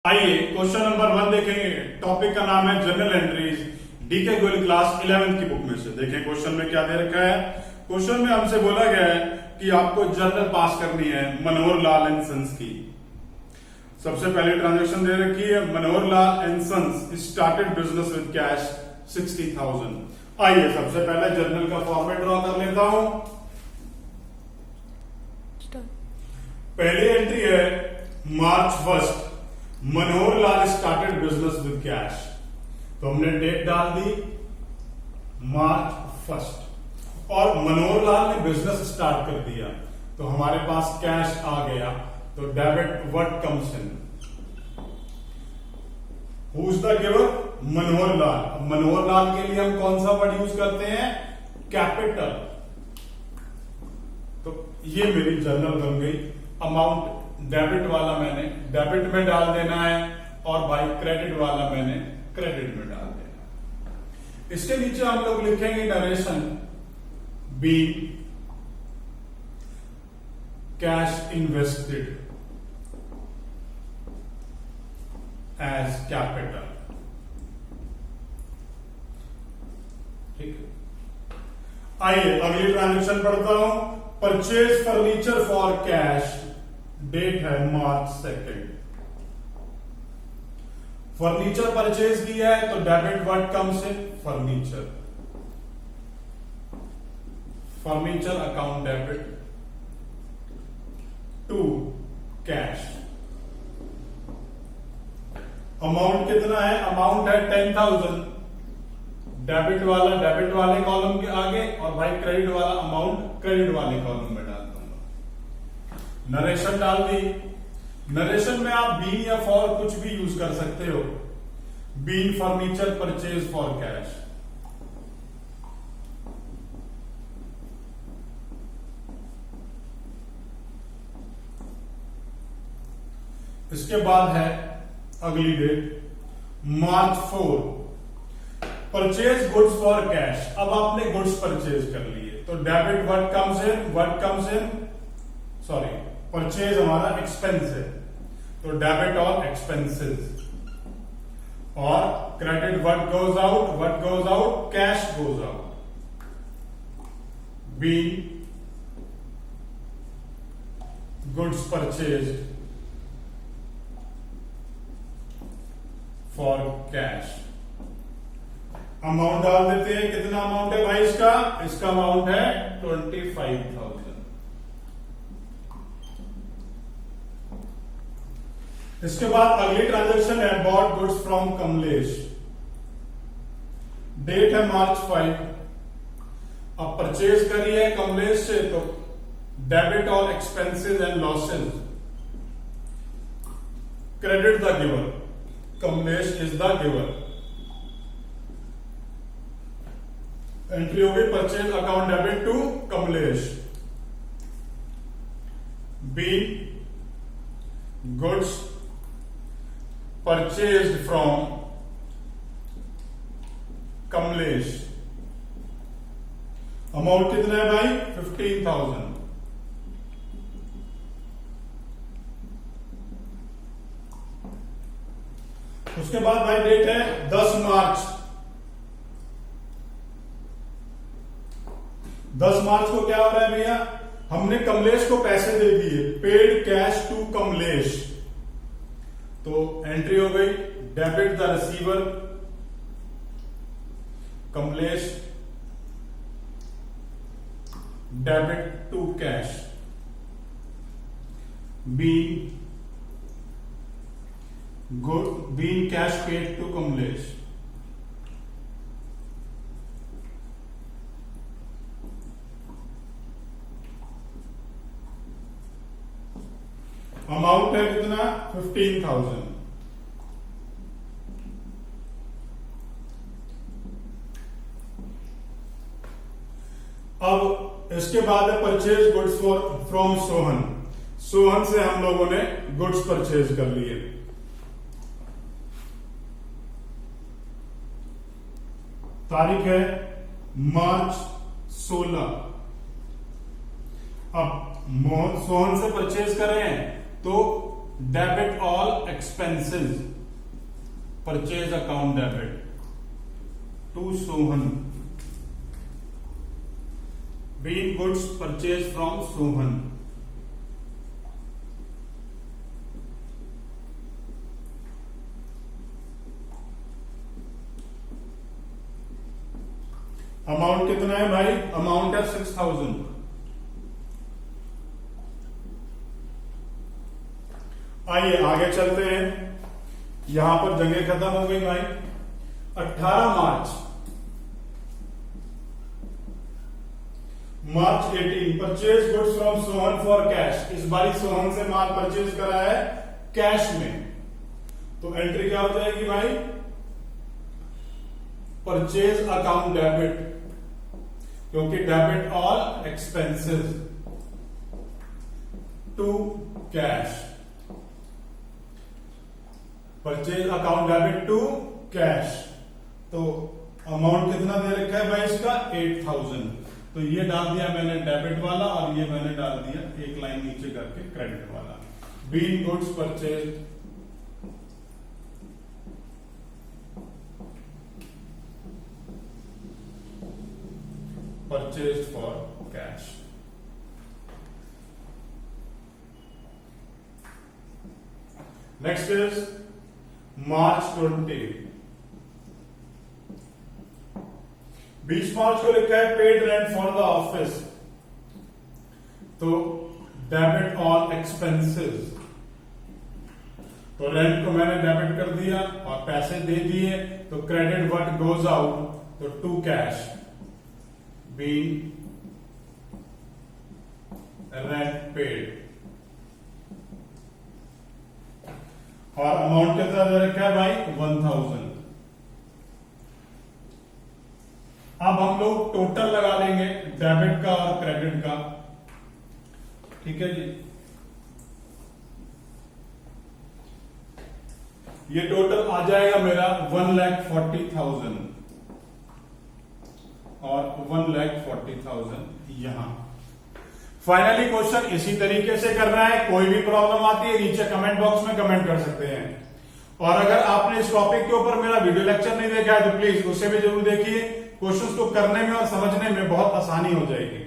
आइए question number 1 देखेंगे। Topic का नाम है general entries, D K Goyal class 11th की बुक में से। देखें क्वेश्चन में क्या दे रखा है। क्वेश्चन में हमसे बोला गया है कि आपको जर्नल पास करनी है मनोहर लाल एंड सन्स की। सबसे पहले ट्रांजेक्शन दे रखी है, Manohar Lal and sons started business with cash 60,000। आइए सबसे पहले जर्नल का फॉर्मेट ड्रॉ कर लेता हूं। पहली एंट्री है मार्च 1 Manohar Lal started business with cash. तो हमने डेट डाल दी मार्च 1 और मनोहर लाल ने बिजनेस स्टार्ट कर दिया, तो हमारे पास कैश आ गया। तो debit what comes in, who is the giver, Manohar Lal. अब मनोहर लाल के लिए हम कौन सा वर्ड यूज करते हैं, कैपिटल। तो ये मेरी जर्नल बन गई। अमाउंट डेबिट वाला मैंने डेबिट में डाल देना है और बाई क्रेडिट वाला मैंने क्रेडिट में डाल देना है। इसके नीचे हम लोग लिखेंगे नरेशन बी कैश इन्वेस्टेड एज कैपिटल। ठीक है, आइए अगली ट्रांजेक्शन पढ़ता हूं। Purchase furniture for cash, date है मार्च 2। फर्नीचर परचेज किया है तो debit what comes in, furniture. Furniture account debit to cash. Amount कितना है, अमाउंट है 10,000। डेबिट वाला डेबिट वाले कॉलम के आगे और भाई क्रेडिट वाला अमाउंट क्रेडिट वाले कॉलम में डाल दूंगा। नरेशन डाल दी। नरेशन में आप बीन या फॉर कुछ भी यूज कर सकते हो। Being furniture purchase for cash. इसके बाद है अगली date March 4 purchase goods for cash. अब आपने गुड्स परचेज कर लिए तो debit what comes in, sorry purchase हमारा एक्सपेंस है तो डेबिट ऑन एक्सपेंसेस। और credit what goes out, cash goes out. बी goods purchase for cash. Amount डाल देते हैं, कितना अमाउंट है भाई इसका अमाउंट है 25,000। इसके बाद अगली ट्रांजेक्शन है bought goods from Kamlesh. Date है मार्च 5। अब परचेज करी है कमलेश से तो debit on expenses and losses. Credit the giver, Kamlesh is the giver. Entry होगी purchase account debit to Kamlesh. Be goods purchased from Kamlesh. Amount कितना है भाई 15,000। उसके बाद भाई डेट है 10 मार्च। 10 मार्च को क्या हो रहा है भैया, हमने कमलेश को पैसे दे दिए, पेड कैश टू कमलेश। तो एंट्री हो गई debit the receiver, Kamlesh debit to cash. बी cash paid to Kamlesh. Amount है कितना 15,000। अब इसके बाद है purchase goods from Sohan. Sohan से हम लोगों ने गुड्स परचेज कर लिए। तारीख है मार्च 16। अब सोहन से परचेज कर रहे हैं तो debit all expenses, purchase account debit to Sohan, being goods purchase from Sohan. Amount कितना है भाई? अमाउंट है 6000। आइए आगे चलते हैं। यहां पर जगह खत्म हो गई भाई। 18 मार्च 18 purchase goods from Sohan for cash. इस बारी सोहन से माल परचेज करा है कैश में, तो एंट्री क्या हो जाएगी भाई? परचेज अकाउंट डेबिट, क्योंकि debit all expenses to cash. Purchase account debit to cash, तो अमाउंट कितना दे रखा है भाई इसका? 8000। तो ये डाल दिया मैंने डेबिट वाला, और ये मैंने डाल दिया एक लाइन नीचे करके क्रेडिट वाला। Being goods purchase purchased for cash। Next is March 20। 20 मार्च को लिखा है paid rent for the office, तो डेबिट ऑल एक्सपेंसेस। तो रेंट को मैंने डेबिट कर दिया और पैसे दे दिए, तो क्रेडिट व्हाट गोज आउट, तो to cash, being rent paid. और अमाउंट कितना दे रखा है भाई? 1000। अब हम लोग टोटल लगा लेंगे डेबिट का और क्रेडिट का, ठीक है जी। ये टोटल आ जाएगा मेरा 1,40,000 और 1,40,000 यहां। फाइनली क्वेश्चन इसी तरीके से करना है। कोई भी प्रॉब्लम आती है नीचे कमेंट बॉक्स में कमेंट कर सकते हैं। और अगर आपने इस टॉपिक के ऊपर मेरा वीडियो लेक्चर नहीं देखा है तो प्लीज उसे भी जरूर देखिए। क्वेश्चंस को करने में और समझने में बहुत आसानी हो जाएगी।